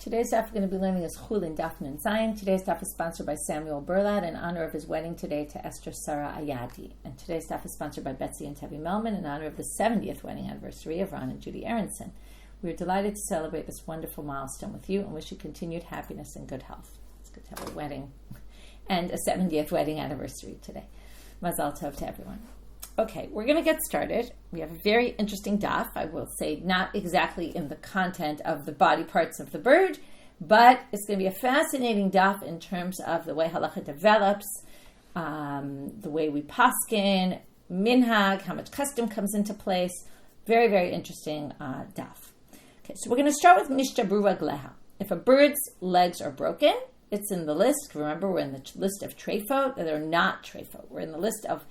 Today's daf we're going to be learning is Chullin, Daf Nun Zayin. Today's daf is sponsored by Samuel Berlad in honor of his wedding today to Esther Sarah Ayadi. And today's daf is sponsored by Betsy and Tevi Melman in honor of the 70th wedding anniversary of Ron and Judy Aronson. We are delighted to celebrate this wonderful milestone with you and wish you continued happiness and good health. It's good to have a wedding and a 70th wedding anniversary today. Mazal tov to everyone. Okay, we're going to get started. We have a very interesting daf. I will say not exactly in the content of the body parts of the bird, but it's going to be a fascinating daf in terms of the way halakha develops, the way we paskin, minhag, how much custom comes into place. Very, very interesting daf. Okay, so we're going to start with mishtabru ragleha. If a bird's legs are broken, it's in the list. Remember, we're in the list of treifa. They're not treifa. We're in the list of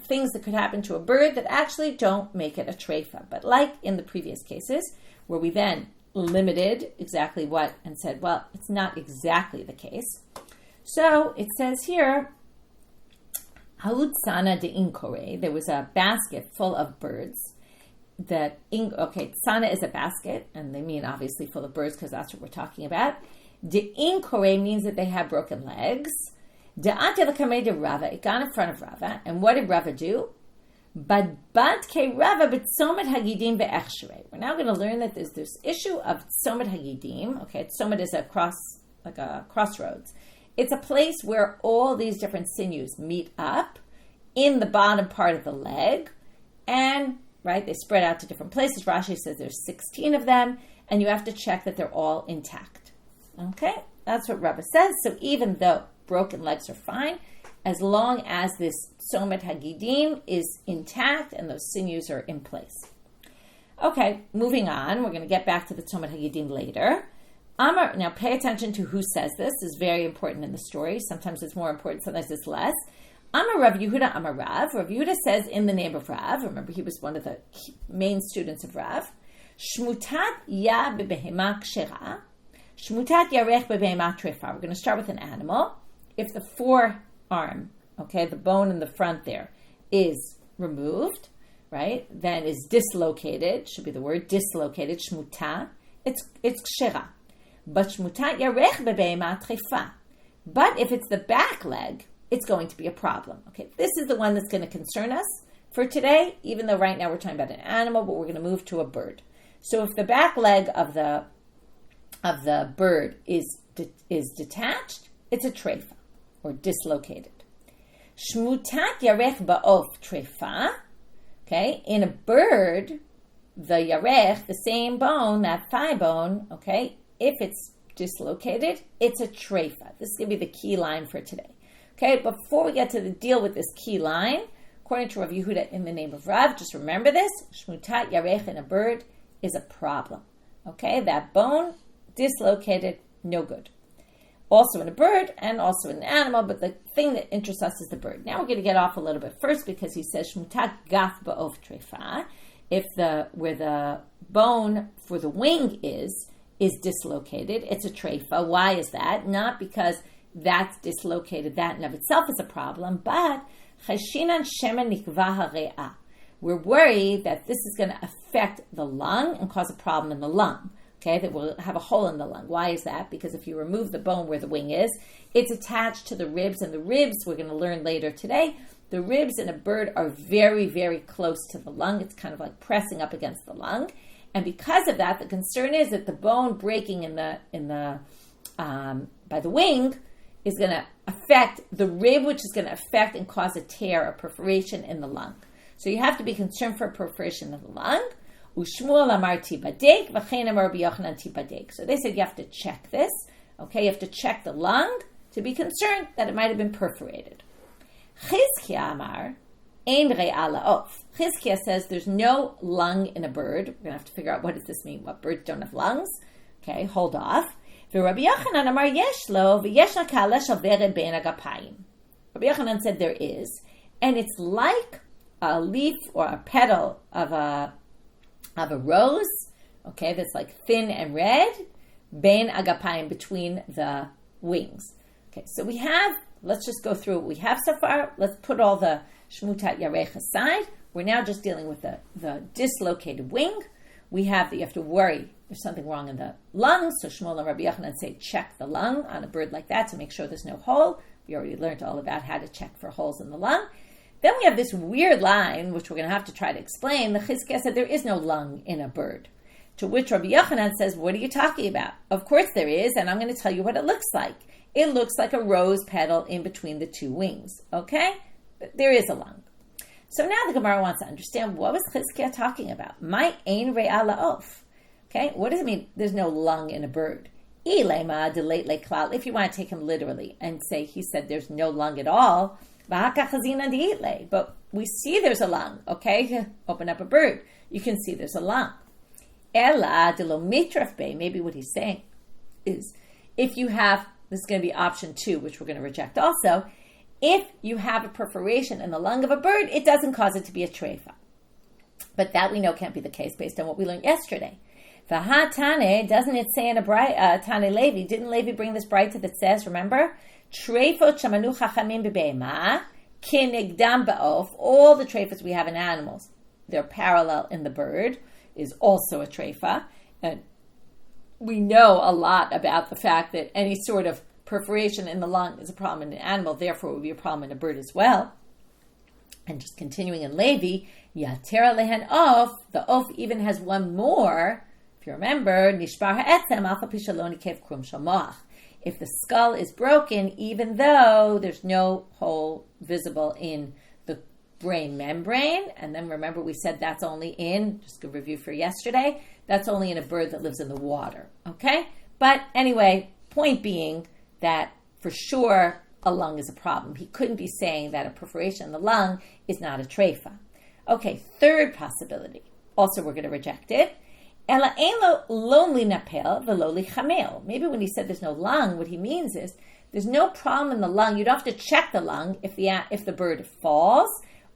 things that could happen to a bird that actually don't make it a treifa. But like in the previous cases, where we then limited exactly what and said, well, it's not exactly the case. So it says here, Tanna de inkore, there was a basket full of birds. Tanna is a basket, and they mean obviously full of birds because that's what we're talking about. De inkore means that they have broken legs. De Rava, it got in front of Rava, and what did Rava do? We're now going to learn that there's this issue of tzomet hagidim. Okay, tzomet is a crossroads. It's a place where all these different sinews meet up in the bottom part of the leg, and they spread out to different places. Rashi says there's 16 of them, and you have to check that they're all intact. Okay, that's what Rava says. So even though broken legs are fine, as long as this tzomet hagidim is intact and those sinews are in place. Okay, moving on. We're going to get back to the tzomet hagidim later. Now pay attention to who says this. This is very important in the story. Sometimes it's more important, sometimes it's less. Amar Rav Yehuda Amar Rav. Rav Yehuda says in the name of Rav, remember he was one of the main students of Rav, Shmutat ya bebehema kshera, Shmutat yarech bebehema treifa. We're going to start with an animal. If the forearm, the bone in the front there, is removed, then is dislocated, should be the word, dislocated, shmuta, it's kshera. But shmutat yarech bebehema treifa. But if it's the back leg, it's going to be a problem. Okay, this is the one that's going to concern us for today, even though right now we're talking about an animal, but we're going to move to a bird. So if the back leg of the bird is detached, it's a treifa, or dislocated. Shmutat yarech ba'of treifa. Okay, in a bird, the yarech, the same bone, that thigh bone, if it's dislocated, it's a treifa. This is going to be the key line for today. Okay, before we get to the deal with this key line, according to Rav Yehuda in the name of Rav, just remember this, shmutat yarech in a bird is a problem. Okay, that bone, dislocated, no good. Also in a bird and also in an animal, but the thing that interests us is the bird. Now we're going to get off a little bit first because he says shmutat gaf ba'of treifa. If where the bone for the wing is dislocated, it's a treifa. Why is that? Not because that's dislocated, that in of itself is a problem, but chashinan shemen nikva hare'ah. We're worried that this is going to affect the lung and cause a problem in the lung. Okay, that will have a hole in the lung. Why is that? Because if you remove the bone where the wing is, it's attached to the ribs, and the ribs, we're going to learn later today, the ribs in a bird are very, very close to the lung. It's kind of like pressing up against the lung. And because of that, the concern is that the bone breaking by the wing is going to affect the rib, which is going to affect and cause a tear, a perforation in the lung. So you have to be concerned for a perforation in the lung. Ushmuel amar tibadek, v'chein amar Rabbi Yochanan tibadek. So they said you have to check this. Okay, you have to check the lung to be concerned that it might have been perforated. Chizkiah amar ein re'ah la'of. Chizkiah says there's no lung in a bird. We're going to have to figure out what does this mean. What birds don't have lungs? Okay, hold off. Rabbi Yochanan amar yesh lo v'yesh nakala shaveret bein agapayim. Rabbi Yochanan said there is, and it's like a leaf or a petal of a rose, that's like thin and red, bein agapayim, between the wings. Okay, so let's just go through what we have so far. Let's put all the shmutat yarech aside. We're now just dealing with the dislocated wing. We have that you have to worry there's something wrong in the lung. So Shmuel and Rabbi Yochanan say check the lung on a bird like that to make sure there's no hole. We already learned all about how to check for holes in the lung. Then we have this weird line, which we're going to have to try to explain. The Chizkiah said there is no lung in a bird. To which Rabbi Yochanan says, what are you talking about? Of course there is, and I'm going to tell you what it looks like. It looks like a rose petal in between the two wings, okay? But there is a lung. So now the Gemara wants to understand, what was Chizkiah talking about? My ein re'ah la'of. Okay, what does it mean there's no lung in a bird? Ilema delate le klal. If you want to take him literally and say he said there's no lung at all, but we see there's a lung, okay? Open up a bird. You can see there's a lung. Ela de lo mitraf be. Maybe what he's saying is, if you have, this is going to be option 2, which we're going to reject also, if you have a perforation in the lung of a bird, it doesn't cause it to be a treifa. But that we know can't be the case based on what we learned yesterday. Tanna, doesn't it say in a braita, Tanna Levi, didn't Levi bring this braita that says, remember, treifot shamanu chachamim bebeima, kinigdam ba'of, all the treifas we have in animals, they're parallel in the bird, is also a treifa. And we know a lot about the fact that any sort of perforation in the lung is a problem in an animal, therefore it would be a problem in a bird as well. And just continuing in Levi, yatera lehen of, the of even has one more. If you remember, nishbar ha'etzem alpha pishaloni kev krum shamoach. If the skull is broken, even though there's no hole visible in the brain membrane, and then remember we said that's only in, just a review for yesterday, that's only in a bird that lives in the water, okay? But anyway, point being that for sure a lung is a problem. He couldn't be saying that a perforation in the lung is not a treifa. Okay, third possibility. Also we're going to reject it. Ela ein lo lonely napel veloli chamel. Maybe when he said there's no lung, what he means is there's no problem in the lung. You don't have to check the lung if the bird falls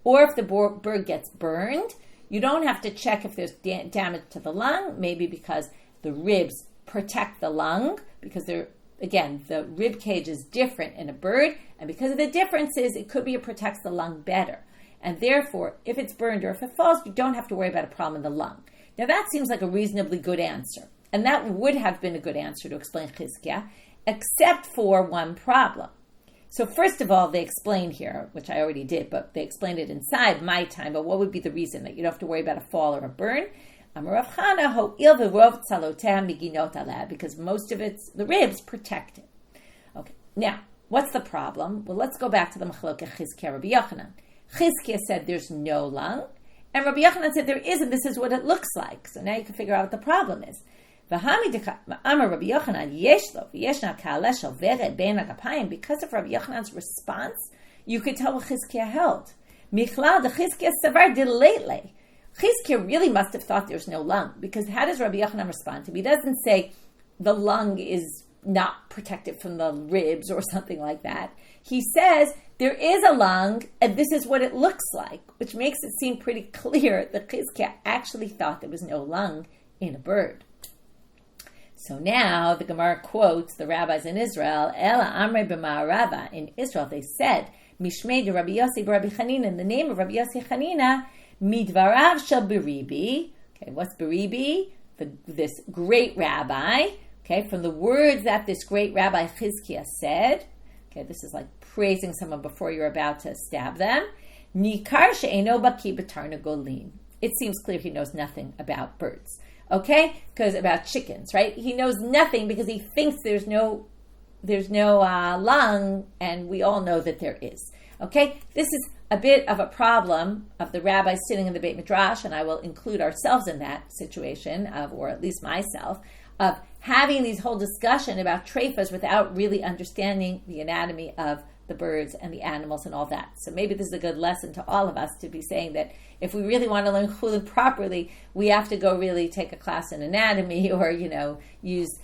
or if the bird gets burned. You don't have to check if there's damage to the lung, maybe because the ribs protect the lung, because they're, again, the rib cage is different in a bird, and because of the differences, it could be it protects the lung better. And therefore, if it's burned or if it falls, you don't have to worry about a problem in the lung. Now that seems like a reasonably good answer, and that would have been a good answer to explain Chizkiah, except for one problem. So first of all, they explain here, which I already did, but they explained it inside my time, but what would be the reason that you don't have to worry about a fall or a burn? Rav Huna, because most of the ribs protect it. Okay, now, what's the problem? Well, let's go back to the Machlokeh Chizkiah Rabbi Yochanan. Chizkiah said there's no lung, and Rabbi Yochanan said there isn't, this is what it looks like. So now you can figure out what the problem is. Because of Rabbi Yochanan's response, you could tell what Chizkiah held. Chizkiah really must have thought there's no lung, because how does Rabbi Yochanan respond to him? He doesn't say the lung is not protected from the ribs or something like that. He says there is a lung and this is what it looks like, which makes it seem pretty clear that Chizkiah actually thought there was no lung in a bird. So now the Gemara quotes the rabbis in Israel, Ela Amre b'Ma'arava. In Israel they said, Mishmei de Rabbi Yossi b'Rabbi Chanina, in the name of Rabbi Yossi Chanina, Midvarav shel Beribi. Okay, what's Beribi? This great rabbi. Okay, from the words that this great Rabbi Chizkiah said. Okay, this is like praising someone before you're about to stab them. Nikar she'eno baki b'tarnagolin. It seems clear he knows nothing about birds. Okay, because about chickens, right? He knows nothing because he thinks there's no lung, and we all know that there is. Okay, this is a bit of a problem of the rabbis sitting in the Beit Midrash, and I will include ourselves in that situation, or at least myself, of having these whole discussion about treifas without really understanding the anatomy of the birds and the animals and all that. So maybe this is a good lesson to all of us to be saying that if we really want to learn Chullin properly, we have to go really take a class in anatomy, or use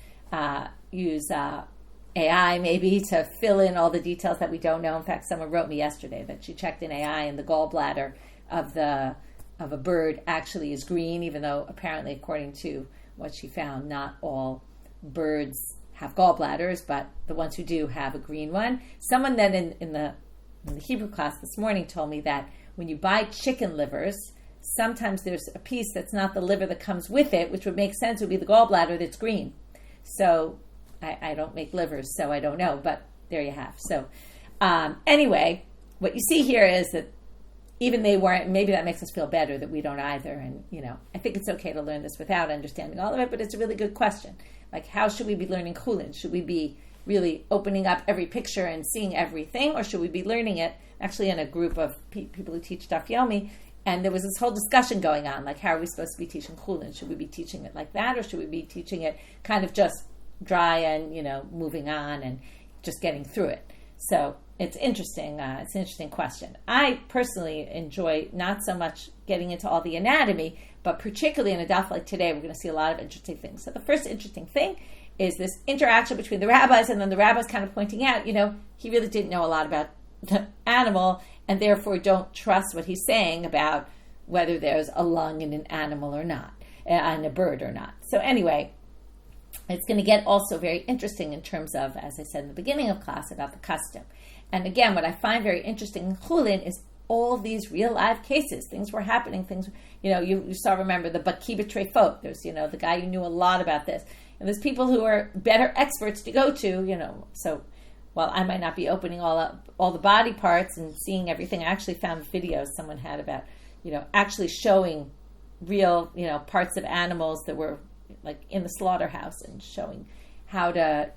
AI maybe to fill in all the details that we don't know. In fact, someone wrote me yesterday that she checked in AI and the gallbladder of a bird actually is green, even though apparently, according to what she found, not all birds have gallbladders, but the ones who do have a green one. Someone then in the Hebrew class this morning told me that when you buy chicken livers, sometimes there's a piece that's not the liver that comes with it, which would make sense, would be the gallbladder that's green. So I don't make livers, so I don't know, but there you have. So anyway, what you see here is that even they weren't, maybe that makes us feel better that we don't either. And, I think it's okay to learn this without understanding all of it, but it's a really good question. Like, how should we be learning Chullin? Should we be really opening up every picture and seeing everything, or should we be learning it actually in a group of people who teach Daf Yomi? And there was this whole discussion going on, like, how are we supposed to be teaching Chullin? Should we be teaching it like that, or should we be teaching it kind of just dry and, moving on and just getting through it? So it's interesting. It's an interesting question. I personally enjoy not so much getting into all the anatomy, but particularly in a daf like today, we're going to see a lot of interesting things. So the first interesting thing is this interaction between the rabbis, and then the rabbis kind of pointing out, he really didn't know a lot about the animal, and therefore don't trust what he's saying about whether there's a lung in an animal or not, and a bird or not. So anyway, it's going to get also very interesting in terms of, as I said in the beginning of class, about the custom. And again, what I find very interesting in Chullin is all these real live cases. Things were happening. You saw, remember, the Bakiba Treifot. There's, the guy who knew a lot about this. And there's people who are better experts to go to, So while I might not be opening all the body parts and seeing everything, I actually found videos someone had about, actually showing real, parts of animals that were like in the slaughterhouse, and showing how to,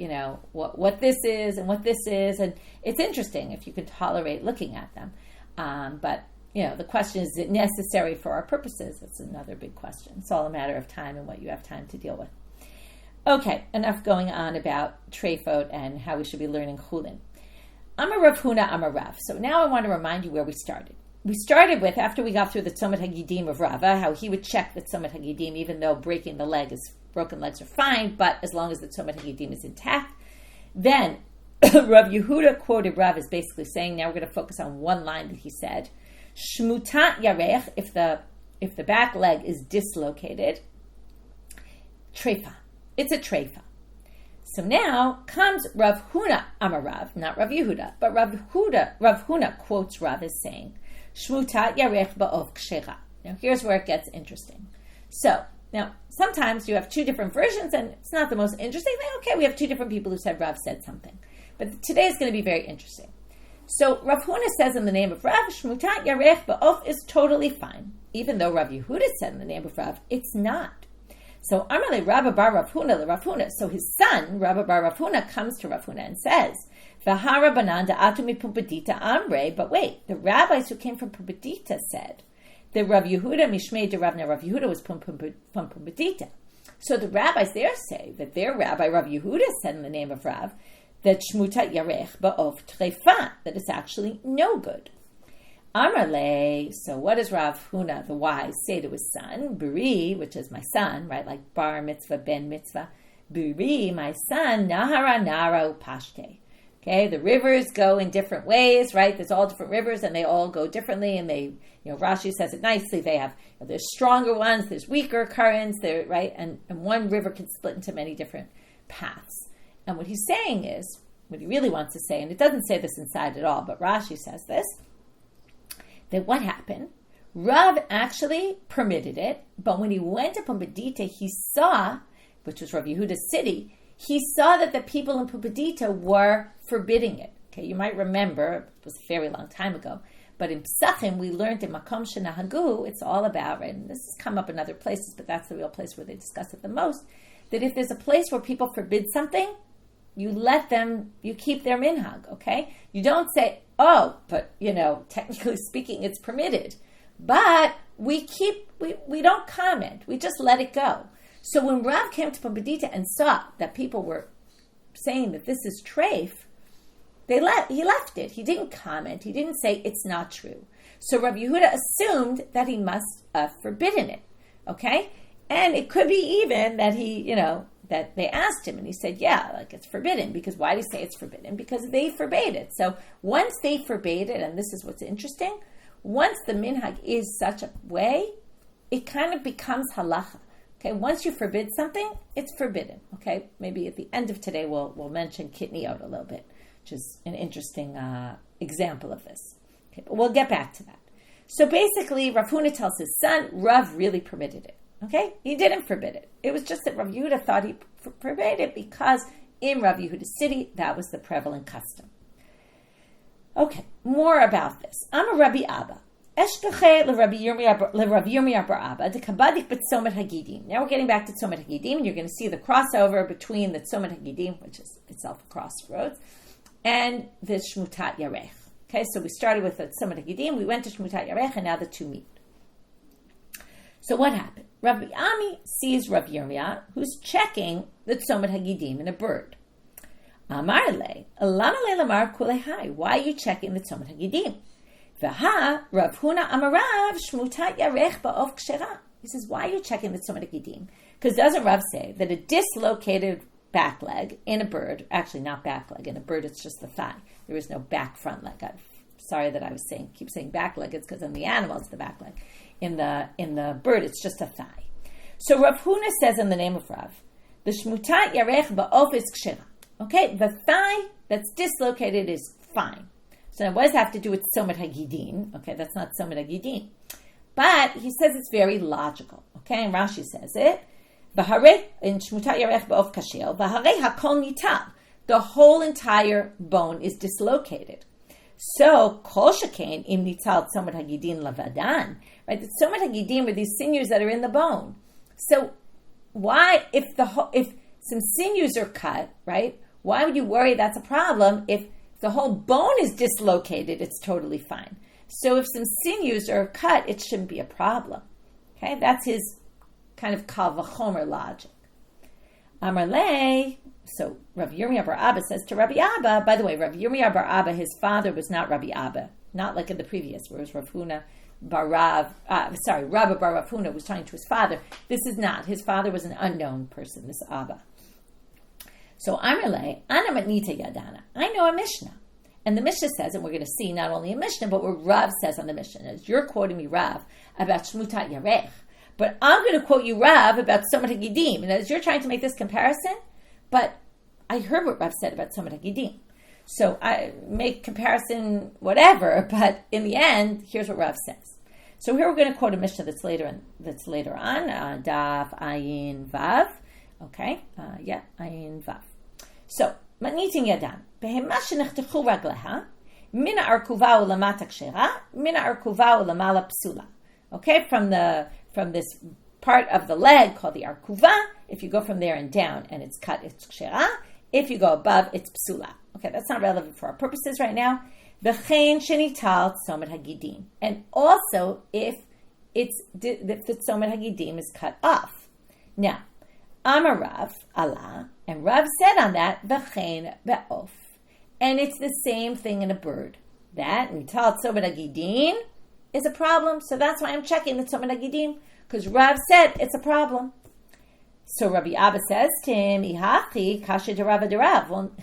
what this is and what this is. And it's interesting if you can tolerate looking at them. But, the question is it necessary for our purposes? That's another big question. It's all a matter of time and what you have time to deal with. Okay, enough going on about treifot and how we should be learning Chullin. I'm a Rav Huna, I'm a Rav. So now I want to remind you where we started. We started with, after we got through the Tzomet Hagidim of Rava, how he would check the Tzomet Hagidim, even though broken legs are fine, but as long as the Tzomet Hagidim is intact. Then Rav Yehuda quoted Rav as basically saying, now we're going to focus on one line that he said, Shmutat Yarech, if the back leg is dislocated, treifa. It's a treifa. So now comes Rav Huna Amarav, not Rav Yehuda, but Rav Huna quotes Rav as saying, Shmutat Yarech Ba'ov Kshera. Now here's where it gets interesting. So now sometimes you have two different versions, and it's not the most interesting thing. Okay, we have two different people who said Rav said something. But today is going to be very interesting. So Rav Huna says in the name of Rav, Shmutat Yarech Ba'ov is totally fine. Even though Rav Yehuda said in the name of Rav, it's not. So Amarle Rabba bar Rav Huna le Rav Huna. So his son, Rabba bar Rav Huna, comes to Rav Huna and says, V'hara bananda atumi pumbedita amre. But wait, the rabbis who came from Pumbedita said that Rav Yehuda mishmei de Ravna Rav Yehuda was from Pumbedita. So the rabbis there say that their rabbi Rav Yehuda said in the name of Rav that Shmutat Yarech Ba'ov treifa, that it's actually no good. Amarle, so what does Rav Huna, the wise, say to his son? Buri, which is my son, right? Like bar mitzvah, ben mitzvah. Buri, my son, nahara nara upashte. Okay, the rivers go in different ways, right? There's all different rivers, and they all go differently. And they, Rashi says it nicely. They have, there's stronger ones, there's weaker currents, there, right? And one river can split into many different paths. And what he's saying is, what he really wants to say, and it doesn't say this inside at all, but Rashi says this, that what happened? Rav actually permitted it, but when he went to Pumbedita, he saw, which was Rav Yehuda's city, he saw that the people in Pumbedita were forbidding it. Okay, you might remember, it was a very long time ago, but in Psachim, we learned in Makom Shenahagu, it's all about, right, and this has come up in other places, but that's the real place where they discuss it the most, that if there's a place where people forbid something, you let them, you keep their minhag, okay? You don't say, oh, but, technically speaking, it's permitted. But we don't comment. We just let it go. So when Rav came to Pumbedita and saw that people were saying that this is treif, he left it. He didn't comment. He didn't say it's not true. So Rav Yehuda assumed that he must have forbidden it, okay? And it could be even that he, that they asked him and he said, yeah, like it's forbidden. Because why do you say it's forbidden? Because they forbade it. So once they forbade it, and this is what's interesting, once the minhag is such a way, it kind of becomes halakha. Okay, once you forbid something, it's forbidden. Okay, maybe at the end of today we'll mention kitniot a little bit, which is an interesting example of this. Okay, but we'll get back to that. So basically, Rav Huna tells his son, Rav really permitted it. Okay? He didn't forbid it. It was just that Rav Yehuda thought he forbade it because in Rav Yehuda's city, that was the prevalent custom. Okay, more about this. I'm a Rabbi Abba. Eshkache leRabbi Yirmiyah bar Abba dekabadik b'tzomet hagidim. Now we're getting back to tzomet hagidim, and you're going to see the crossover between the tzomet hagidim, which is itself a crossroads, and the shmutat yarech. Okay, so we started with the tzomet hagidim, we went to shmutat yarech, and now the two meet. So what happened? Rabbi Ami sees Rav Yirmiyah, who's checking the tzomet hagidim in a bird. Amar le, lama le lamar kulehai. Why are you checking the tzomet hagidim? V'ha Rav Huna amarav shmutat yarech ba'of kshera. He says, why are you checking the tzomet hagidim? Because doesn't Rav say that a dislocated back leg in a bird, actually not back leg, in a bird it's just the thigh. There is no back front leg. I'm sorry that I was keep saying back leg. It's because in the animal it's the back leg. In the bird it's just a thigh. So Rav Huna says in the name of Rav, the shmutat yarech ba'of is kshera. Okay, the thigh that's dislocated is fine. So now what does it have to do with tzomet hagidim? Okay, that's not tzomet hagidim. But he says it's very logical. Okay, and Rashi says it. V'harei in shmutat yarech ba'of kasher, v'harei hakol nital. The whole entire bone is dislocated. So kol shekain im nital tzomet hagidim lavadan. Right, the tzomet hagidim are these sinews that are in the bone. So why, if some sinews are cut, right? Why would you worry that's a problem if the whole bone is dislocated? It's totally fine. So if some sinews are cut, it shouldn't be a problem. Okay, that's his kind of kal v'chomer logic. Amar le, so Rav Yirmiyah bar Abba says to Rabbi Abba, by the way, Rav Yirmiyah bar Abba, his father was not Rabbi Abba, not like in the previous, whereas Rav Huna bar Rabba bar Rav Huna was talking to his father. This is not. His father was an unknown person, this Abba. So Amarle, Ana Matnita Yadana. I know a Mishnah. And the Mishnah says, and we're going to see not only a Mishnah, but what Rav says on the Mishnah. As you're quoting me, Rav, about Shmutat Yarech. But I'm going to quote you, Rav, about Tzomet HaGidim. And as you're trying to make this comparison, but I heard what Rav said about Tzomet HaGidim. So I make comparison whatever, but in the end, here's what Rav says. So here we're going to quote a Mishnah that's later on, Daf Ayin Vav. Okay, Ayin Vav. So, matnitin yadam. Behema shenechtechu ragleha, mina arkuva ulamata kshera, mina arkuva ulamala psula. Okay, from this part of the leg called the arkuva, if you go from there and down and it's cut, it's kshera. If you go above, it's psula. Okay, that's not relevant for our purposes right now. V'chein shenital tzomet hagidim. And also if the tzomet hagidim is cut off. Now, Amar Rav Allah, and Rav said on that, v'chein be'of. And it's the same thing in a bird. That, nital tzomet hagidim, is a problem. So that's why I'm checking the tzomet hagidim, because Rav said it's a problem. So Rabbi Abba says to him, Ihachi kasha de Rav de. Well,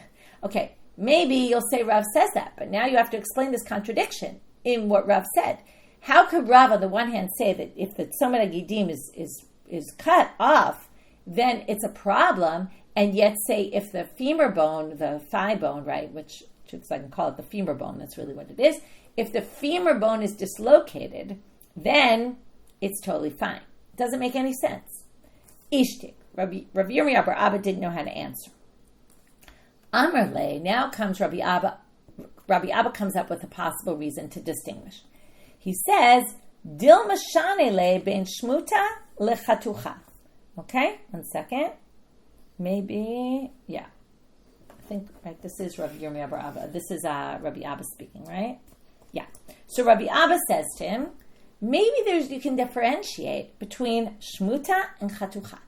okay, maybe you'll say Rav says that, but now you have to explain this contradiction in what Rav said. How could Rav on the one hand say that if the tzomet hagidim is cut off, then it's a problem, and yet say if the femur bone, the thigh bone, right, which I can call it the femur bone, that's really what it is, if the femur bone is dislocated, then it's totally fine. It doesn't make any sense. Ishtik. Rabbi Yirmiyah bar Abba didn't know how to answer. Amarle, now comes Rabbi Abba. Rabbi Abba comes up with a possible reason to distinguish. He says, Dil mashanele ben shmuta lechatucha. Okay, 1 second. Maybe, yeah. I think, right, this is Rabbi Yirmiyah bar Abba. This is Rabbi Abba speaking, right? Yeah. So Rabbi Abba says to him, maybe you can differentiate between shmuta and chatucha,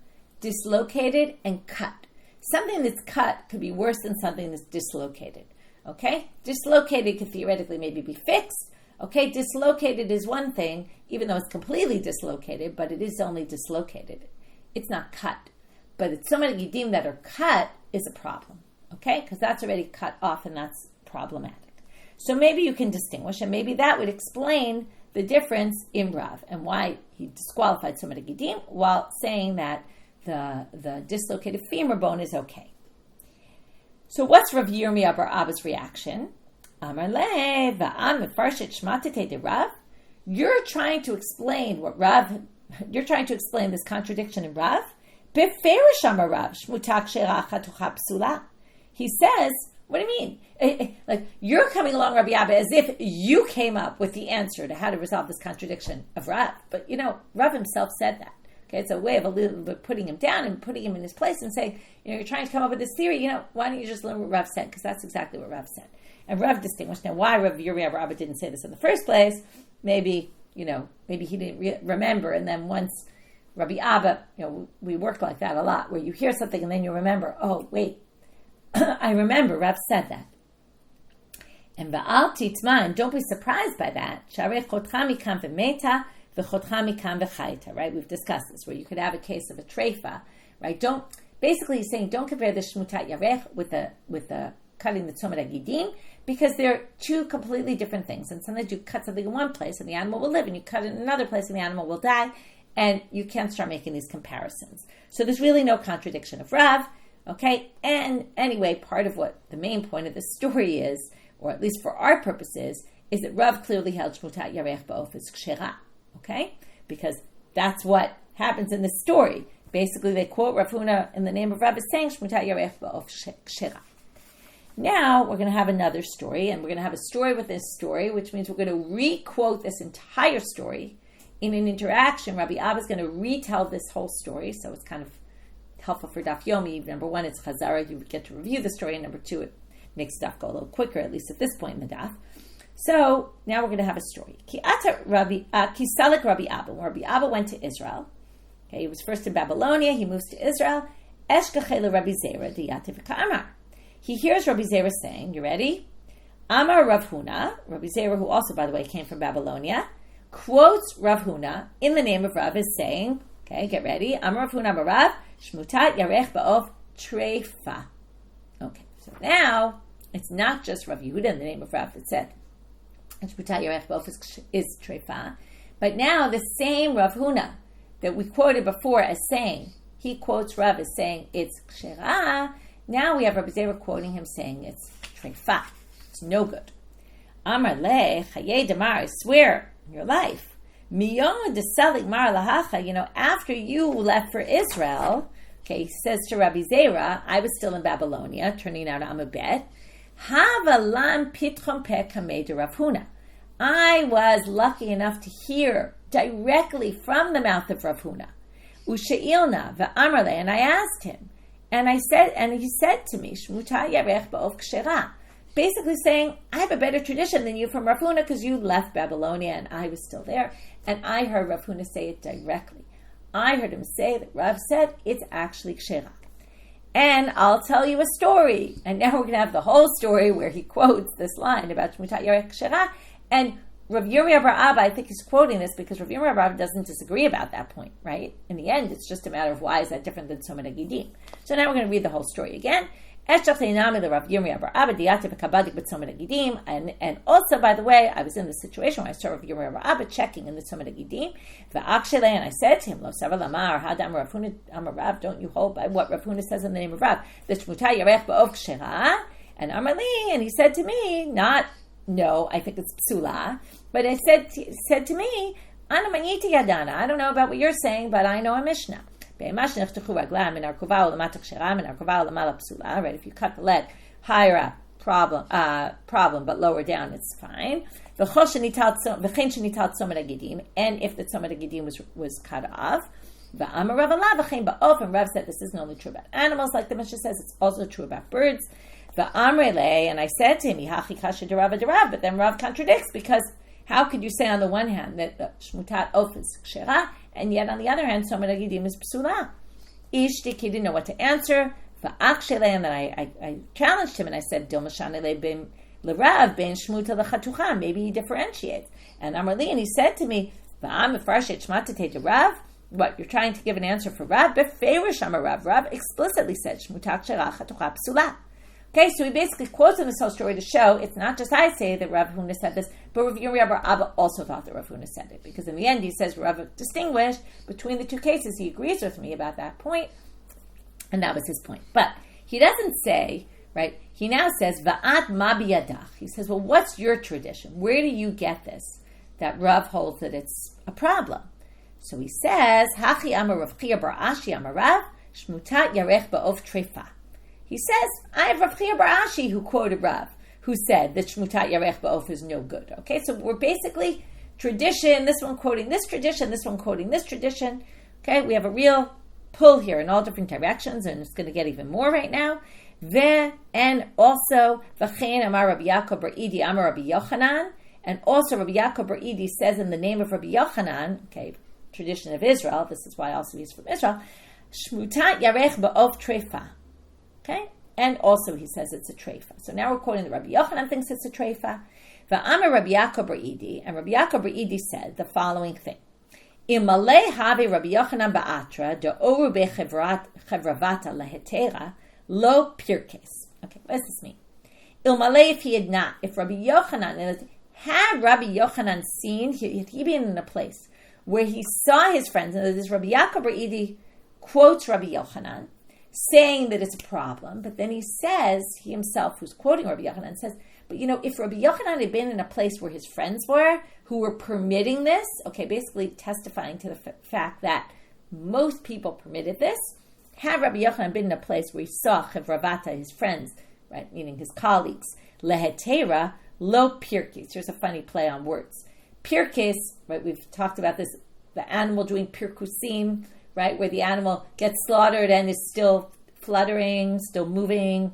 dislocated and cut. Something that's cut could be worse than something that's dislocated. Okay? Dislocated could theoretically maybe be fixed. Okay, dislocated is one thing, even though it's completely dislocated, but it is only dislocated. It's not cut. But it's so many gidim that are cut is a problem. Okay? Because that's already cut off and that's problematic. So maybe you can distinguish, and maybe that would explain the difference in Rav and why he disqualified so many gidim while saying that the dislocated femur bone is okay. So what's Rav Yirmiyah bar Abba's reaction? Amar le va'am mefarshet shmatete de Rav you're trying to explain this contradiction in Rav. Beferish amar Rav, shmuta kshera chatucha psula. He says, what do you mean? Like, you're coming along, Rabbi Abba, as if you came up with the answer to how to resolve this contradiction of Rav. But, Rav himself said that. Okay, it's a way of a little bit putting him down and putting him in his place and saying, you're trying to come up with this theory, why don't you just learn what Rav said? Because that's exactly what Rav said. And Rav distinguished. Now, why Rav Abba didn't say this in the first place, maybe he didn't remember. And then once Rabbi Abba, we work like that a lot, where you hear something and then you remember, oh, wait, I remember Rav said that. And Ba'al Titma, and don't be surprised by that. Right? We've discussed this, where you could have a case of a treifa, right? Basically he's saying, don't compare the shmutat yarech with the cutting the tzomet hagidim, because they're two completely different things. And sometimes you cut something in one place and the animal will live, and you cut it in another place and the animal will die, and you can't start making these comparisons. So there's really no contradiction of Rav, okay? And anyway, part of what the main point of this story is, or at least for our purposes, is that Rav clearly held shmutat yarech ba'of is kshera, okay? Because that's what happens in this story. Basically, they quote Rav Huna in the name of Rav as saying shmutat yarech ba'of kshera. Now we're going to have another story, and we're going to have a story with this story, which means we're going to re-quote this entire story in an interaction. Rabbi Abba is going to retell this whole story, so it's kind of helpful for Daf Yomi. Number one, it's Chazara, you get to review the story, and number two, it makes stuff go a little quicker, at least at this point in the Daf. So now we're going to have a story. Kisalik Rabbi Abba. When Rabbi Abba went to Israel, okay, he was first in Babylonia, he moves to Israel. Eshkachele Rabbi Zera diyativ ka'amar. He hears Rabbi Zera saying, you ready? Amar Rav Huna, Rabbi Zera, who also, by the way, came from Babylonia, quotes Rav Huna in the name of Rav as saying, okay, get ready, Amar Rav Huna Amar Rav, shmutat yarech ba'of treifa. Okay, so now, it's not just Rav Yehuda in the name of Rav that said, shmutat yarech ba'of is treifa, but now the same Rav Huna that we quoted before as saying, he quotes Rav as saying, it's kshera. Now we have Rabbi Zera quoting him saying it's treifa. It's no good. Amar le chaye damar, I swear in your life. Miyom desalik mar lahacha. After you left for Israel, okay, he says to Rabbi Zera, I was still in Babylonia, turning out I'm a bet. Havalan pitchom pe kamei de Rav Huna. I was lucky enough to hear directly from the mouth of Rav Huna. Usheilna ve'amar le, and I asked him. And he said to me, shmutat yarech ba'of kshera, basically saying, I have a better tradition than you from Rav Huna because you left Babylonia and I was still there. And I heard Rav Huna say it directly. I heard him say that Rav said it's actually kshera. And I'll tell you a story. And now we're going to have the whole story where he quotes this line about shmutat yarech kshera. And Rav Yirmiyah bar Abba, I think he's quoting this because Rav Yirmiyah bar Abba doesn't disagree about that point, right? In the end, it's just a matter of why is that different than tzomet hagidim. So now we're going to read the whole story again. And also, by the way, I was in the situation where I saw Rav Yirmiyah bar Abba checking in the tzomet hagidim. And I said to him, Lo savar lamar hadam Rav Huna amar Rav, don't you hold by what Rav Huna says in the name of Rav? The shmutat yarech ba'of kshera. And Amar li, and he said to me, no, I think it's psula. But I said to me, Ana maniti yadana. I don't know about what you're saying, but I know a Mishnah. Right? If you cut the leg higher up, problem, but lower down, it's fine. And if the tzomet hagidim was cut off, and Rav said this isn't only true about animals, like the Mishnah says, it's also true about birds. And I said to him, but then Rav contradicts, because how could you say on the one hand that shmutat of is kshera, and yet on the other hand, tzomet hagidim is psula? Ishtik, he didn't know what to answer. And then I challenged him, and I said, maybe he differentiates. And Amrli, and he said to me, what, you're trying to give an answer for Rav? Rav explicitly said, shmutat kshera chatucha psula. Okay, so he basically quotes in this whole story to show it's not just I say that Rav Huna said this, but Rav Yirmiyah bar Abba also thought that Rav Huna said it. Because in the end, he says Rav distinguished between the two cases. He agrees with me about that point, and that was his point. But he doesn't say, right, he now says, Va'at ma biyadach. He says, well, what's your tradition? Where do you get this? that Rav holds that it's a problem. So he says, Hachi amar Rav Chia bar Ashi amar Rav, Shmutat yarech ba'ov treifa. He says, I have Rav Chia bar Ashi who quoted Rav, who said that Shmutat yarech ba'ov is no good. Okay, so we're basically tradition, this one quoting this tradition, this one quoting this tradition. Okay, we have a real pull here in all different directions, and it's going to get even more right now. And also, V'chein amar Rabbi Yaakov bar Idi amar Rabbi Yochanan, and also Rabbi Yaakov bar Idi says in the name of Rabbi Yochanan, okay, tradition of Israel, this is why also he's from Israel, Shmutat yarech ba'ov treifa. Okay, and also he says it's a treifa. So now we're quoting that Rabbi Yochanan thinks it's a treifa. V'amar Rabbi Yaakov bar Idi, and Rabbi Yaakov bar Idi said the following thing. Imalei have Rabbi Yochanan ba'atra de'oru be'chevravata lehetera lo pirkes. Okay, what does this mean? Ilmalei, if he had not, if Rabbi Yochanan, had Rabbi Yochanan seen, he been in a place where he saw his friends, and this Rabbi Yaakov bar Idi quotes Rabbi Yochanan, saying that it's a problem, but then he says, he himself, who's quoting Rabbi Yochanan, says, but if Rabbi Yochanan had been in a place where his friends were, who were permitting this, okay, basically testifying to the fact that most people permitted this, had Rabbi Yochanan been in a place where he saw Chevravata, his friends, right, meaning his colleagues, lehetera, lo pirkis. Here's a funny play on words. Pirkis, right, we've talked about this, the animal doing pirkusim, right, where the animal gets slaughtered and is still fluttering, still moving.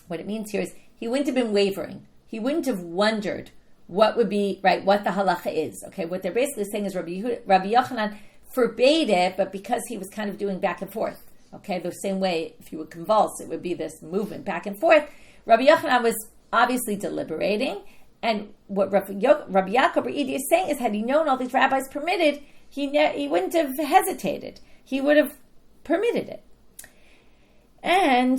What it means here is he wouldn't have been wavering. He wouldn't have wondered what would be, right, what the halakha is. Okay, what they're basically saying is Rabbi Yochanan forbade it, but because he was kind of doing back and forth, okay, the same way if you would convulse, it would be this movement back and forth. Rabbi Yochanan was obviously deliberating, and what Rabbi Yaakov bar Idi is saying is, had he known all these rabbis permitted, he wouldn't have hesitated. He would have permitted it. And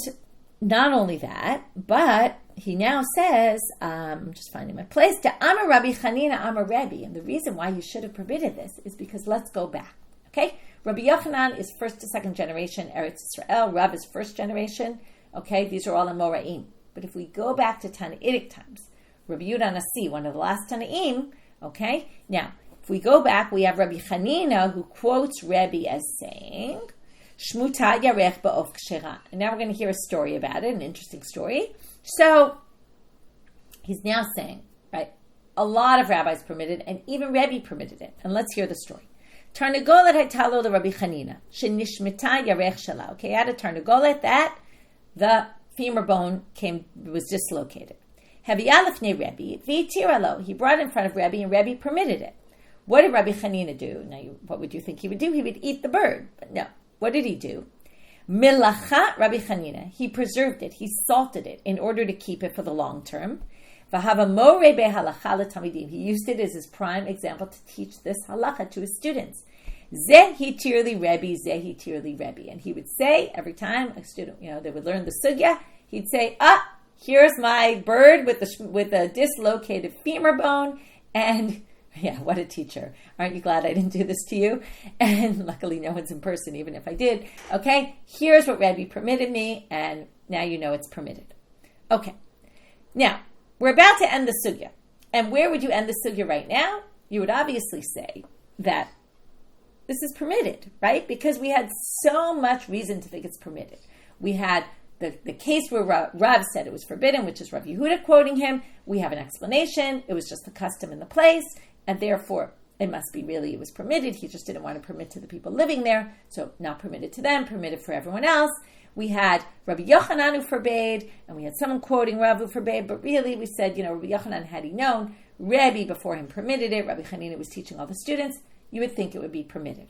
not only that, but he now says, I'm just finding my place, to Amar Rabbi Chanina Amar Rabbi. And the reason why he should have permitted this is because let's go back. Okay? Rabbi Yochanan is first to second generation Eretz Yisrael. Rav is first generation. Okay? These are all Amoraim. But if we go back to Tannaitic times, Rabbi Yehuda Nasi, one of the last Tannaim, okay? Now, if we go back, we have Rabbi Chanina who quotes Rabbi as saying, Shmuta yarech ba'ov kshera. And now we're going to hear a story about it, an interesting story. So, he's now saying, right, a lot of rabbis permitted, and even Rabbi permitted it. And let's hear the story. Tarnagolet haytalo le Rabbi Chanina, shenishmita yarech shela. Okay, I had a tarnagolet that the femur bone was dislocated. Haviyalefnei Rabbi, v'yitiralo. He brought it in front of Rabbi, and Rabbi permitted it. What did Rabbi Chanina do? Now, what would you think he would do? He would eat the bird. But no. What did he do? Milacha Rabbi Chanina. He preserved it. He salted it in order to keep it for the long term. V'hava more behalakha l'tamidim. He used it as his prime example to teach this halakha to his students. Zeh hitirli Rabbi, zeh hitirli Rabbi. And he would say every time a student, they would learn the sugya, he'd say, here's my bird with the dislocated femur bone, and yeah, what a teacher. Aren't you glad I didn't do this to you? And luckily no one's in person, even if I did. Okay, here's what Rabbi permitted me, and now you know it's permitted. Okay, now, we're about to end the sugya. And where would you end the sugya right now? You would obviously say that this is permitted, right? Because we had so much reason to think it's permitted. We had the case where Rav said it was forbidden, which is Rav Yehuda quoting him. We have an explanation. It was just the custom in the place, and therefore it must be really, it was permitted. He just didn't want to permit to the people living there, so not permitted to them, permitted for everyone else. We had Rabbi Yochanan who forbade, and we had someone quoting Rav who forbade, but really we said, Rabbi Yochanan, had he known, Rabbi before him permitted it, Rabbi Chanina was teaching all the students, you would think it would be permitted.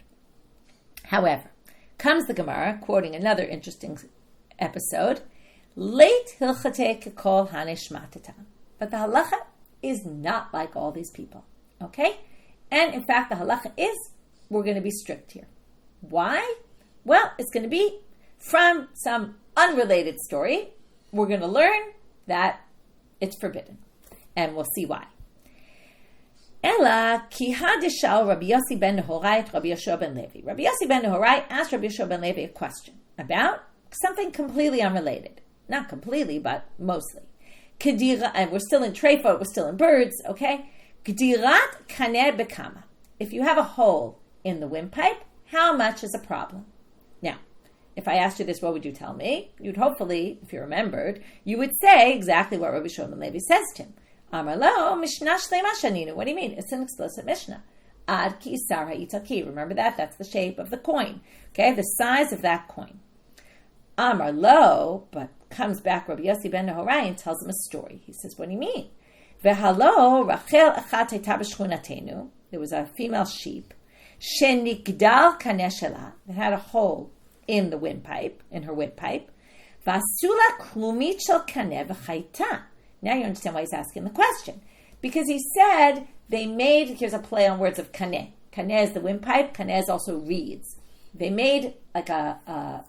However, comes the Gemara, quoting another interesting episode, late hilchate kekol haneshmatata. But the halakha is not like all these people, okay? And in fact, the halakha is, we're going to be strict here. Why? Well, it's going to be from some unrelated story. We're going to learn that it's forbidden. And we'll see why. Ela ki hadishal Rabbi Yossi ben Nehorai Rabbi Yeshua ben Levi. Rabbi Yossi ben Nehorai asked Rabbi Yeshua ben Levi a question about something completely unrelated. Not completely, but mostly. Kedira, and we're still in treifa, we're still in birds, okay? Gdirat kaneh bekama. If you have a hole in the windpipe, how much is a problem? Now, if I asked you this, what would you tell me? You'd hopefully, if you remembered, you would say exactly what Rabbi Shimon Levi says to him. Amar lo, mishnah shlema shaninu. What do you mean? It's an explicit mishnah. Ad ki sar ha'itaki. Remember that? That's the shape of the coin. Okay, the size of that coin. Amar lo, but comes back Rabbi Yossi ben Nehorai and tells him a story. He says, what do you mean? V'halo Rachel achat hayta b'shchunatenu. There was a female sheep. Shenikdal kaneh shela. That had a hole in the windpipe, in her windpipe. Vasula klumit shel kaneh v'chayta. Now you understand why he's asking the question. Because he said they made, here's a play on words of kaneh. Kaneh is the windpipe, kaneh is also reeds. They made like a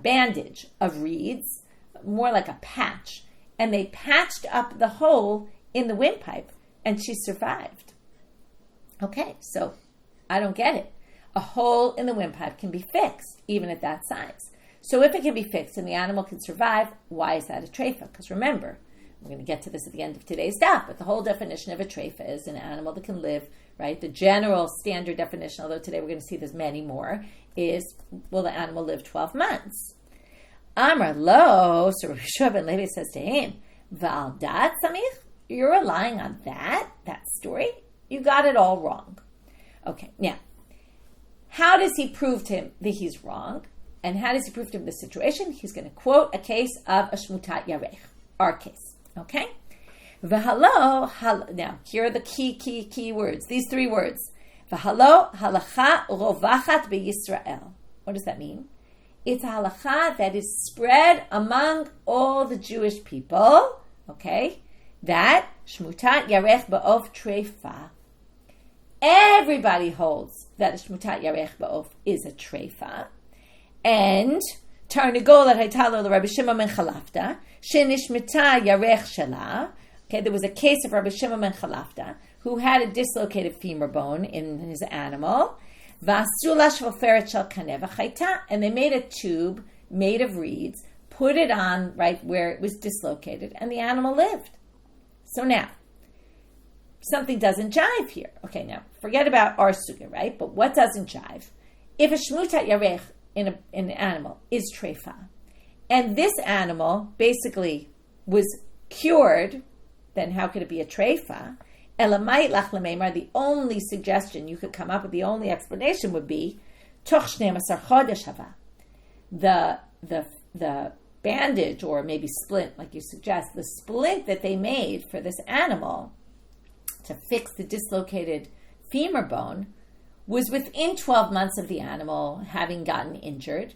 bandage of reeds, more like a patch, and they patched up the hole in the windpipe, and she survived. Okay, so I don't get it. A hole in the windpipe can be fixed, even at that size. So if it can be fixed and the animal can survive, why is that a treifa? Because remember, we're going to get to this at the end of today's daf, but the whole definition of a treifa is an animal that can live, right? The general standard definition, although today we're going to see there's many more, is, will the animal live 12 months? Amar lo, so Rabbi Shua ben Levi says to him, Val dat samich, you're relying on that story? You got it all wrong. Okay, now, how does he prove to him that he's wrong? And how does he prove to him the situation? He's going to quote a case of a shmutat yarech, our case. Okay? V'halo, now, here are the key words. These three words. V'halo halakha rovachat beYisrael. What does that mean? It's a halakha that is spread among all the Jewish people. Okay? That shmutat yarech ba'of treifa. Everybody holds that a shmutat yarech ba'of is a treifa. And tarnagolat haytalo l'Rabbi Shimon ben Chalafta shenishmita yarech shela. Okay, there was a case of Rabbi Shimon ben Chalafta who had a dislocated femur bone in his animal. Vasula shvoferet shel kaneh v'chayta, and they made a tube made of reeds, put it on right where it was dislocated, and the animal lived. So now, something doesn't jive here. Okay, now forget about our sugya, right? But what doesn't jive? If a shmutat yarech in an animal is treifa, and this animal basically was cured, then how could it be a treifa? Elamait lach lememar, the only suggestion you could come up with, the only explanation would be toch 12 chodesh hava. The bandage, or maybe splint, like you suggest, the splint that they made for this animal to fix the dislocated femur bone was within 12 months of the animal having gotten injured.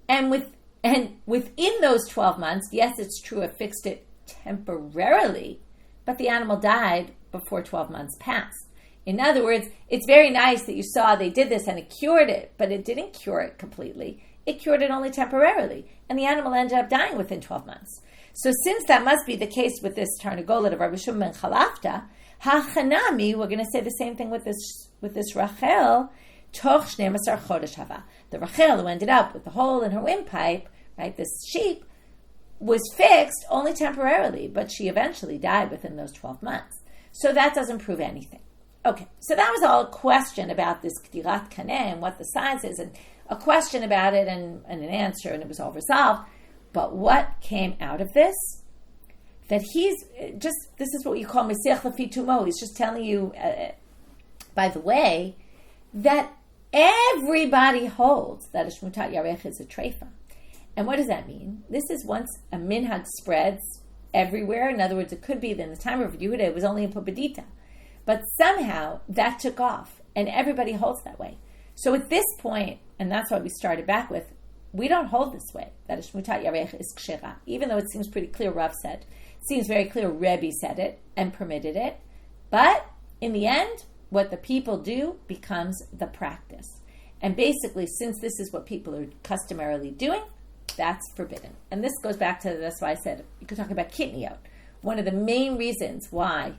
And within those 12 months, yes, it's true, it fixed it temporarily, but the animal died before 12 months passed. In other words, it's very nice that you saw they did this and it cured it, but it didn't cure it completely. It cured it only temporarily, and the animal ended up dying within 12 months. So since that must be the case with this tarnagolet of Rabbi Shimon ben Chalafta, hachanami, we're going to say the same thing with this Rachel, toch 12 chodesh hava. The Rachel who ended up with the hole in her windpipe, right, this sheep, was fixed only temporarily, but she eventually died within those 12 months. So that doesn't prove anything. Okay, so that was all a question about this k'dirat kaneh and what the size is, and a question about it and an answer, and it was all resolved. But what came out of this? That this is what you call mesiach lefi tumo. He's just telling you, by the way, that everybody holds that a shmutat yarech is a treifa. And what does that mean? This is once a minhag spreads everywhere. In other words, it could be that in the time of Yehuda it was only in Pobedita. But somehow that took off, and everybody holds that way. So at this point, and that's why we started back with, we don't hold this way, that a shmutat yarech is kshera, even though it seems pretty clear Rav said. It seems very clear Rebbe said it and permitted it. But in the end, what the people do becomes the practice. And basically, since this is what people are customarily doing, that's forbidden. And this goes back to, that's why I said, you could talk about kitniot. One of the main reasons why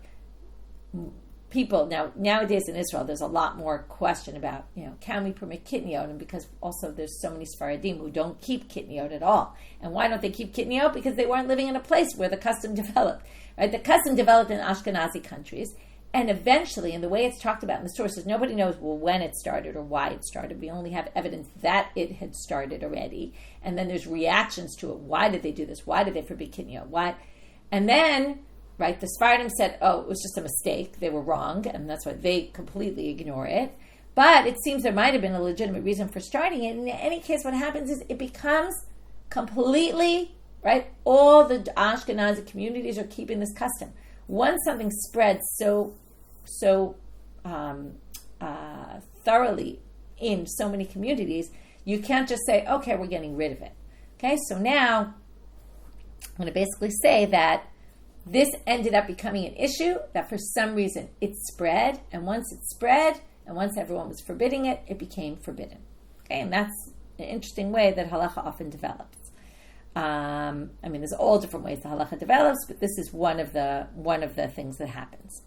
people, nowadays in Israel, there's a lot more question about, can we permit kitniot? And because also there's so many Sfaradim who don't keep kitniot at all. And why don't they keep kitniot? Because they weren't living in a place where the custom developed. Right? The custom developed in Ashkenazi countries. And eventually, in the way it's talked about in the sources, nobody knows when it started or why it started. We only have evidence that it had started already. And then there's reactions to it. Why did they do this? Why did they forbid kinyan? Why? And then, right, the Sephardim said, oh, it was just a mistake. They were wrong. And that's why they completely ignore it. But it seems there might have been a legitimate reason for starting it. In any case, what happens is it becomes completely, right, all the Ashkenazi communities are keeping this custom. Once something spreads so thoroughly in so many communities, you can't just say, okay, we're getting rid of it. Okay, so now I'm going to basically say that this ended up becoming an issue, that for some reason it spread, and once it spread, and once everyone was forbidding it, it became forbidden. Okay, and that's an interesting way that halakha often develops. There's all different ways the halakha develops, but this is one of the things that happens.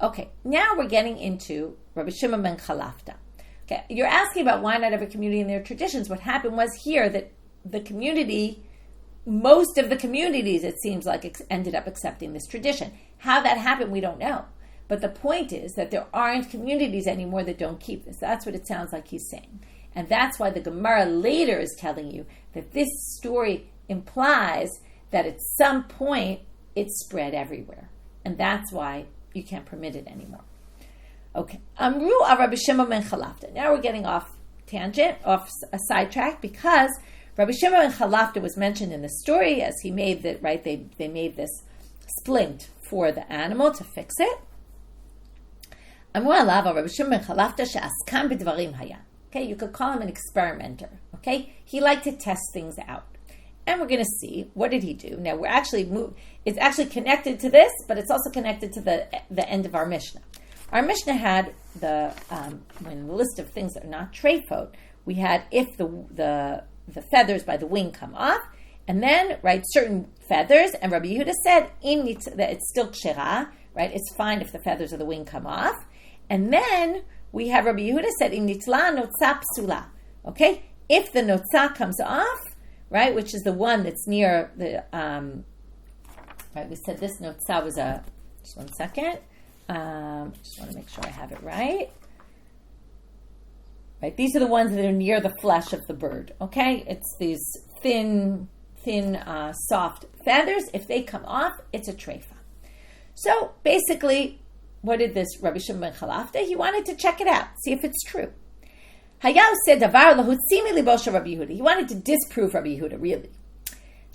Okay, now we're getting into Rabbi Shimon ben Chalafta. Okay, you're asking about why not every community and their traditions. What happened was here that the community, most of the communities, it seems like, ended up accepting this tradition. How that happened, we don't know. But the point is that there aren't communities anymore that don't keep this. That's what it sounds like he's saying. And that's why the Gemara later is telling you that this story implies that at some point it spread everywhere. And that's why you can't permit it anymore. Okay. Amru Rabbi Shimon ben Chalafta. Now we're getting off tangent, off a sidetrack, because Rabbi Shimon ben Chalafta was mentioned in the story as he made that, right, they made this splint for the animal to fix it. Amru alav Rabbi Shimon ben Chalafta she'askan b'dvarim haya. Okay, you could call him an experimenter. Okay, he liked to test things out. And we're going to see, what did he do? Now, it's actually connected to this, but it's also connected to the end of our Mishnah. Our Mishnah had in the list of things that are not treifot, we had if the feathers by the wing come off, and then, right, certain feathers, and Rabbi Yehuda said that it's still kshera, right, it's fine if the feathers of the wing come off. And then we have Rabbi Yehuda said, in nitla notza psula, okay, if the notza comes off, right, which is the one that's near the, right, we said this notza was just one second, just want to make sure I have it right. Right, these are the ones that are near the flesh of the bird, okay? It's these thin, soft feathers. If they come off, it's a treifa. So basically, what did this Rabbi Shimon ben Chalafta? He wanted to check it out, see if it's true. Hayav said davar lahutzimi libosha Rabbi Yehuda. He wanted to disprove Rabbi Yehuda, really.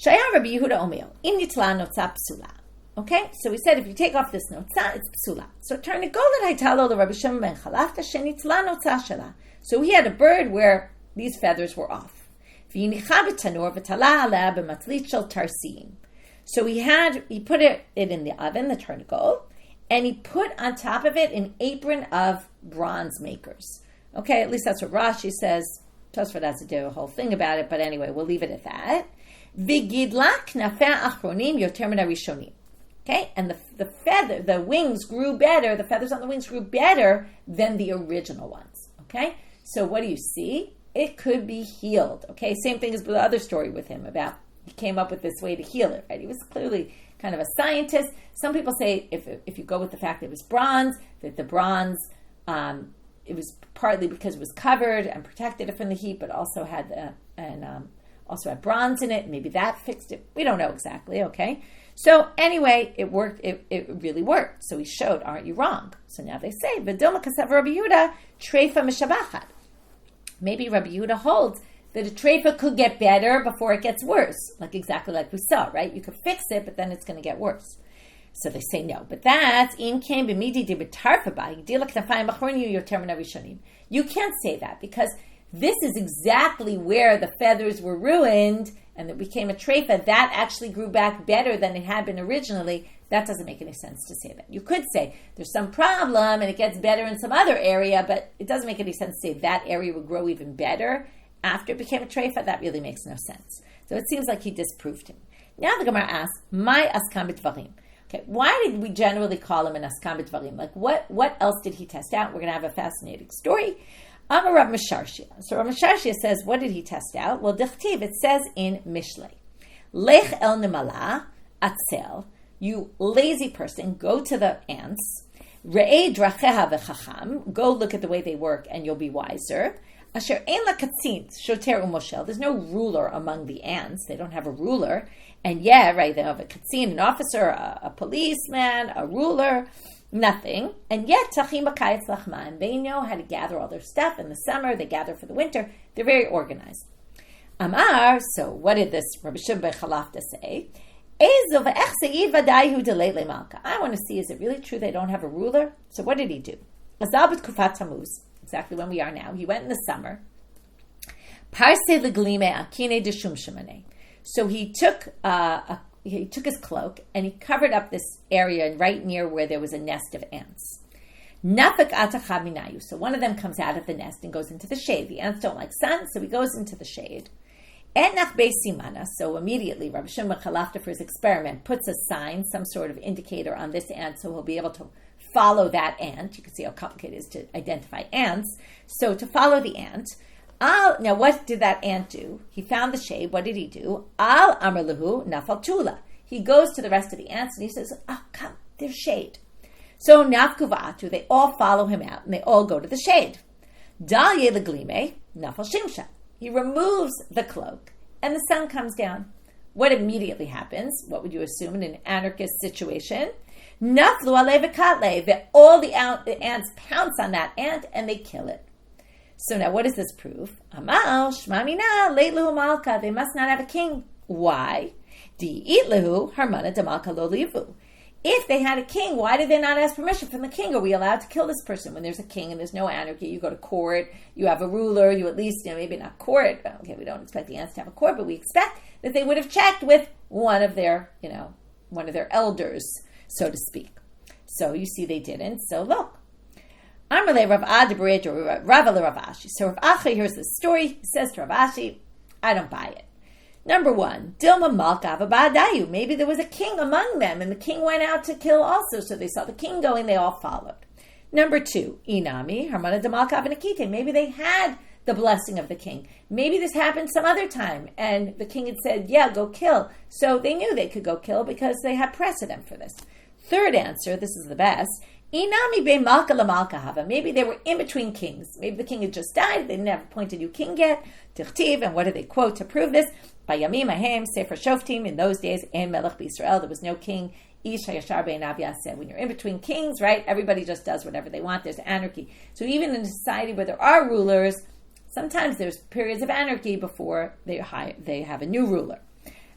Shaya Rabbi Yehuda omeo in nitla notza psula. Okay, so we said if you take off this notza, it's psula. So turn to golet haytalo the Rabbi Shimon ben Chalafta shenitla notza shela. So he had a bird where these feathers were off. So he put it in the oven, the turnicle, and he put on top of it an apron of bronze makers. Okay, at least that's what Rashi says. Tosfot has to do a whole thing about it, but anyway, we'll leave it at that. Okay, and the wings grew better, the feathers on the wings grew better than the original ones. Okay, so what do you see? It could be healed. Okay, same thing as the other story with him about he came up with this way to heal it, right? He was clearly kind of a scientist. Some people say if you go with the fact that it was bronze, that the bronze, it was partly because it was covered and protected it from the heat, but also had also had bronze in it. Maybe that fixed it. We don't know exactly. Okay, so anyway, it worked. It really worked. So he showed, aren't you wrong? So now they say v'doma kasav Rabbi Yehuda treifa mishabachat. Maybe Rabbi Yehuda holds that a treifa could get better before it gets worse, exactly like we saw, right? You could fix it, but then it's going to get worse. So they say no, but that's in came b'midi debetarfaba yidila knafayim achronim yoter rishonim. You can't say that because this is exactly where the feathers were ruined and it became a treifa. That actually grew back better than it had been originally. That doesn't make any sense to say that. You could say there's some problem and it gets better in some other area, but it doesn't make any sense to say that area would grow even better after it became a treifa. That really makes no sense. So it seems like he disproved him. Now the Gemara asks, "My askan b'dvarim." Okay, why did we generally call him an askan b'dvarim? What else did he test out? We're going to have a fascinating story. Amar Rav Misharshia. So Rav Misharshia says, what did he test out? Well, dichtiv, it says in Mishlei, Lech el nemala atzel, you lazy person, go to the ants, Re'ei dracheha v'chacham. Go look at the way they work and you'll be wiser. Asher ein lakatzin shoter u'moshel. There's no ruler among the ants. They don't have a ruler. And yeah, right, they have a katzin, an officer, a policeman, a ruler, nothing. And yet, tachim b'kayetz lachman. They know how to gather all their stuff in the summer. They gather for the winter. They're very organized. Amar, so what did this Rabbi Shimon ben Chalafta say? I want to see, is it really true they don't have a ruler? So what did he do? Tamuz, exactly when we are now. He went in the summer. So he took his cloak and he covered up this area right near where there was a nest of ants. So one of them comes out of the nest and goes into the shade. The ants don't like sun, so he goes into the shade. So immediately, Rabbi Shimon Chalafta, for his experiment, puts a sign, some sort of indicator on this ant, so he'll be able to follow that ant. You can see how complicated it is to identify ants. So to follow the ant, now what did that ant do? He found the shade. What did he do? Al amarluhu nafal tula. He goes to the rest of the ants and he says, come, there's shade. So nafkuvatu, they all follow him out and they all go to the shade. Dalye leglime nafal shimsha. He removes the cloak, and the sun comes down. What immediately happens? What would you assume in an anarchist situation? Naflu ale v'katle, that all the ants pounce on that ant and they kill it. So now, what does this prove? Amal shmamina leitlehu malka. They must not have a king. Why? Di'itlehu harmana demalka lo livu. If they had a king, why did they not ask permission from the king? Are we allowed to kill this person? When there's a king and there's no anarchy, you go to court, you have a ruler, you at least, maybe not court. Okay, we don't expect the ants to have a court, but we expect that they would have checked with one of their elders, so to speak. So you see they didn't. So look. Amarle Rav Ad Rav Ashi. So Rav Achi hears this story. He says to Rav Ashi, I don't buy it. Number one, Dilma Malka V'Badayu. Maybe there was a king among them, and the king went out to kill also. So they saw the king going, they all followed. Number two, Inami Harmana Demalka V'Nakite. Maybe they had the blessing of the king. Maybe this happened some other time, and the king had said, yeah, go kill. So they knew they could go kill because they had precedent for this. Third answer, this is the best. Inami be Malka la Malka Hava. Maybe they were in between kings. Maybe the king had just died. They didn't have appointed new king yet. Tichtiv, and what do they quote to prove this? By Yamim Ahem Sefer Shoftim. In those days, Ein Melech B'Yisrael. There was no king. Ish Hayashar Be'einav Yaseh. When you're in between kings, right? Everybody just does whatever they want. There's anarchy. So even in a society where there are rulers, sometimes there's periods of anarchy before they have a new ruler.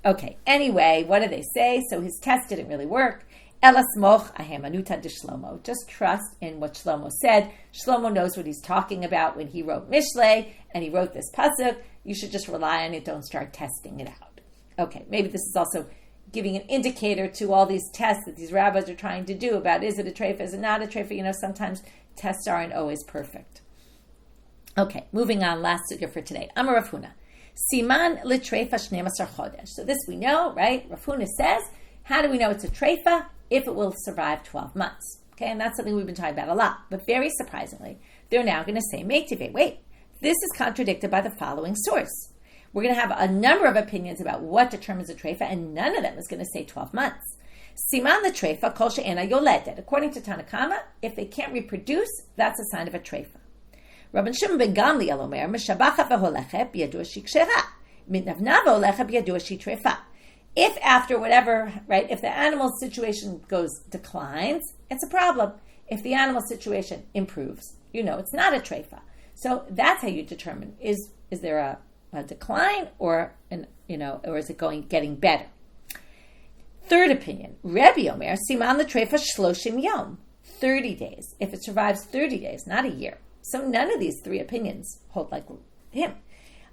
Okay. Anyway, what do they say? So his test didn't really work. Elasmoch ahemanuta de Shlomo. Just trust in what Shlomo said. Shlomo knows what he's talking about when he wrote Mishlei and he wrote this pasuk. You should just rely on it. Don't start testing it out. Okay, maybe this is also giving an indicator to all these tests that these rabbis are trying to do about is it a treifa, is it not a treifa? Sometimes tests aren't always perfect. Okay, moving on. Last sugya for today. Amar Rav Huna. Siman l'treifa 12 chodesh. So this we know, right? Rav Huna says, how do we know it's a treifa? If it will survive 12 months. Okay, and that's something we've been talking about a lot. But very surprisingly, they're now going to say meitive. Wait, this is contradicted by the following source. We're going to have a number of opinions about what determines a treifa, and none of them is going to say 12 months. Siman the treifa kol she'ena yoledet. According to Tanna, if they can't reproduce, that's a sign of a treifa. Rabban Shimon ben Gamliel omer, mishabacha v'holechet b'yadua shikshera, mitnavna v'holechet b'yadua shitreifa. If after whatever, right, if the animal situation declines, it's a problem. If the animal situation improves, it's not a treifa. So that's how you determine, is there a decline or or is it getting better? Third opinion, Rebbe Omer, siman the treifa shloshim yom, 30 days. If it survives 30 days, not a year. So none of these three opinions hold like him.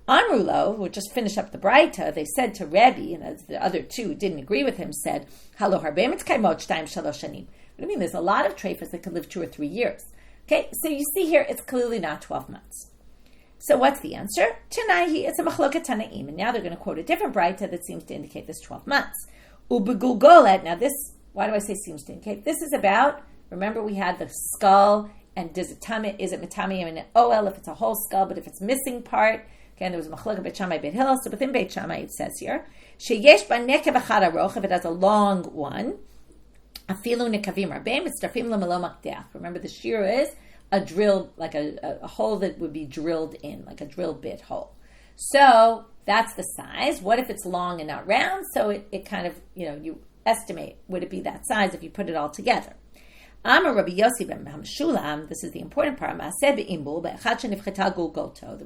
Amrulo, who just finished up the braita, they said to Rebbe, and as the other two didn't agree with him, said, Halo harbe mitzkaimot shtayim shalosh shanim. What do you mean? There's a lot of treifas that could live 2 or 3 years. Okay, so you see here, it's clearly not 12 months. So what's the answer? Tanaihi, it's a machloket tanaim, and now they're going to quote a different braita that seems to indicate this 12 months. Ubegulgolet, now this, why do I say seems to indicate? This is about, remember we had the skull, and is it metamiyim and an oel if it's a whole skull, but if it's missing part, okay, there was a machlokah Beit Shammai Beit Hillel. So within Beit Shammai it says here, sheyesh ba nekev echad aroch, if it has a long one, Afilu nekavim rabim mitzarfim lemelo makdeach. Remember, the shear is a drill, like a hole that would be drilled in, like a drill bit hole. So that's the size. What if it's long and not round? So it kind of, you estimate, would it be that size if you put it all together? Amar Rabbi Yossi ben Hamshulam, this is the important part. There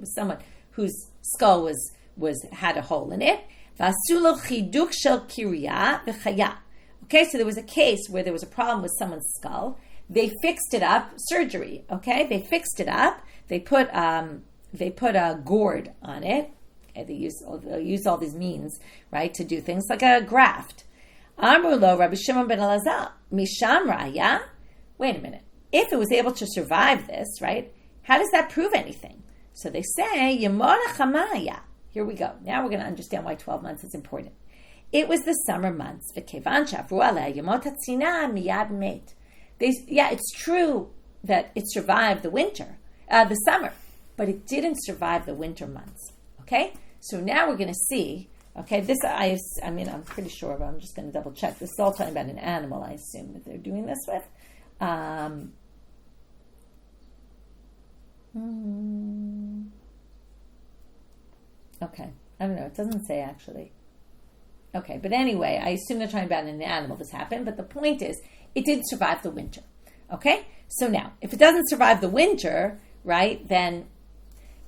was someone whose skull had a hole in it. Okay, so there was a case where there was a problem with someone's skull. They fixed it up, surgery. Okay, they fixed it up. They put a gourd on it. Okay, they use all these means, right, to do things like a graft. Amru lo Rabbi Shimon ben Elazar misham raya. Wait a minute. If it was able to survive this, right, how does that prove anything? So they say yemora chamaya. Here we go. Now we're going to understand why 12 months is important. It was the summer months. It's true that it survived the summer, but it didn't survive the winter months. Okay? So now we're going to see, okay, this, I'm pretty sure, but I'm just going to double check. This is all talking about an animal, I assume, that they're doing this with. Okay, I don't know. It doesn't say actually. Okay, but anyway, I assume they're talking about an animal this happened, but the point is, it did survive the winter. Okay? So now, if it doesn't survive the winter, right, then,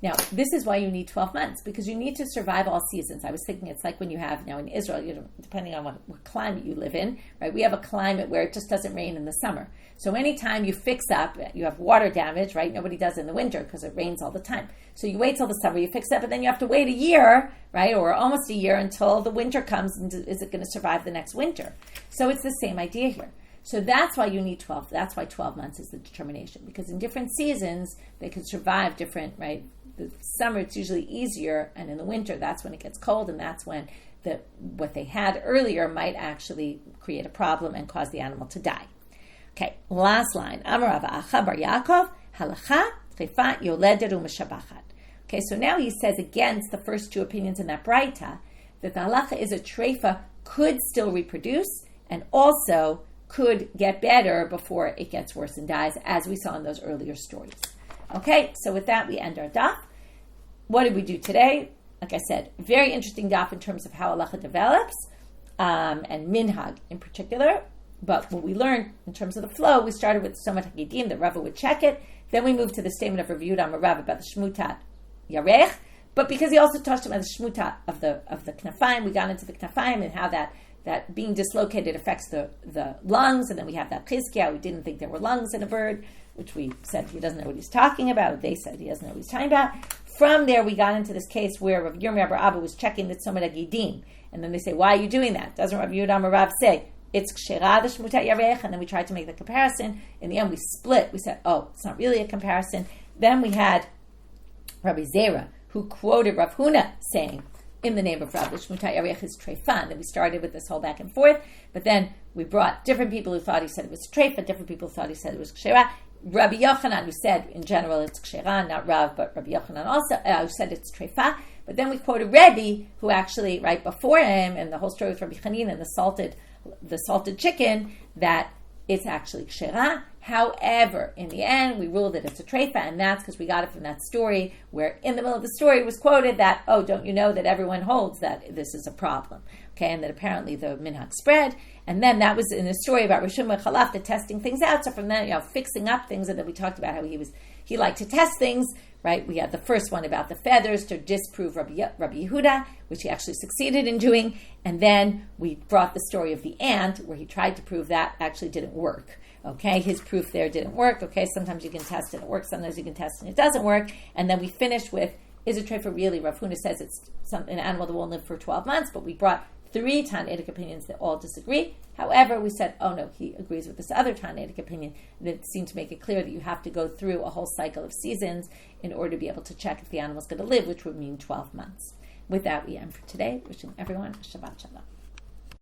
now, this is why you need 12 months, because you need to survive all seasons. I was thinking it's like when you have, now in Israel, depending on what climate you live in, right, we have a climate where it just doesn't rain in the summer. So anytime you fix up, you have water damage, right, nobody does in the winter because it rains all the time. So you wait till the summer, you fix it up, and then you have to wait a year, right, or almost a year until the winter comes, and is it going to survive the next winter? So it's the same idea here. So that's why you need 12. That's why 12 months is the determination, because in different seasons, they can survive different, right? The summer, it's usually easier, and in the winter, that's when it gets cold, and that's when what they had earlier might actually create a problem and cause the animal to die. Okay, last line. Amar Rav Acha bar Yaakov, halakha, treifa, yoledet u'meshabachat. Okay, so now he says against the first two opinions in that braita, that the halakha is a treifa could still reproduce, and also could get better before it gets worse and dies, as we saw in those earlier stories. Okay, so with that, we end our daf. What did we do today? Like I said, very interesting daf in terms of how halakha develops, and minhag in particular. But what we learned in terms of the flow, we started with Somat Hagidim, that Rava would check it. Then we moved to the statement of Rav Huna Rav about the Shmutat Yarech. But because he also touched about the Shmutat of the Knafayim, we got into the Knafayim and how that being dislocated affects the lungs. And then we have that Chizkiah. We didn't think there were lungs in a bird, which we said he doesn't know what he's talking about. They said he doesn't know what he's talking about. From there, we got into this case where Rav Yirmiyah bar Abba was checking the Somat Hagidim. And then they say, why are you doing that? Doesn't Rav Huna Rav say, it's kshera the shmutat yarech, and then we tried to make the comparison. In the end, we split. We said, oh, it's not really a comparison. Then we had Rabbi Zera, who quoted Rav Huna saying, in the name of Rav, the shmutat yarech is treifa. And then we started with this whole back and forth. But then we brought different people who thought he said it was treifa, different people who thought he said it was kshera. Rabbi Yochanan, who said in general it's kshera, not Rav, but Rabbi Yochanan also, who said it's treifa. But then we quoted Rebbe, who actually, right before him, and the whole story with Rabbi Chanin and the salted chicken, that it's actually kshera. However, in the end, we ruled that it's a treifa, and that's because we got it from that story where in the middle of the story it was quoted that, oh, don't you know that everyone holds that this is a problem? Okay, and that apparently the minhag spread. And then that was in the story about Rishon ben Chalafta testing things out. So from that, fixing up things, and then we talked about how he liked to test things, right? We had the first one about the feathers to disprove Rabbi Yehuda, which he actually succeeded in doing. And then we brought the story of the ant, where he tried to prove that actually didn't work. Okay, his proof there didn't work. Okay, sometimes you can test and it works, sometimes you can test and it doesn't work. And then we finished with, is a treifa really? Rav Huna says it's an animal that won't live for 12 months, but we brought 3 Tannaitic opinions that all disagree. However, we said, oh no, he agrees with this other Tannaitic opinion that seemed to make it clear that you have to go through a whole cycle of seasons in order to be able to check if the animal's going to live, which would mean 12 months. With that, we end for today. Wishing everyone a Shabbat Shalom.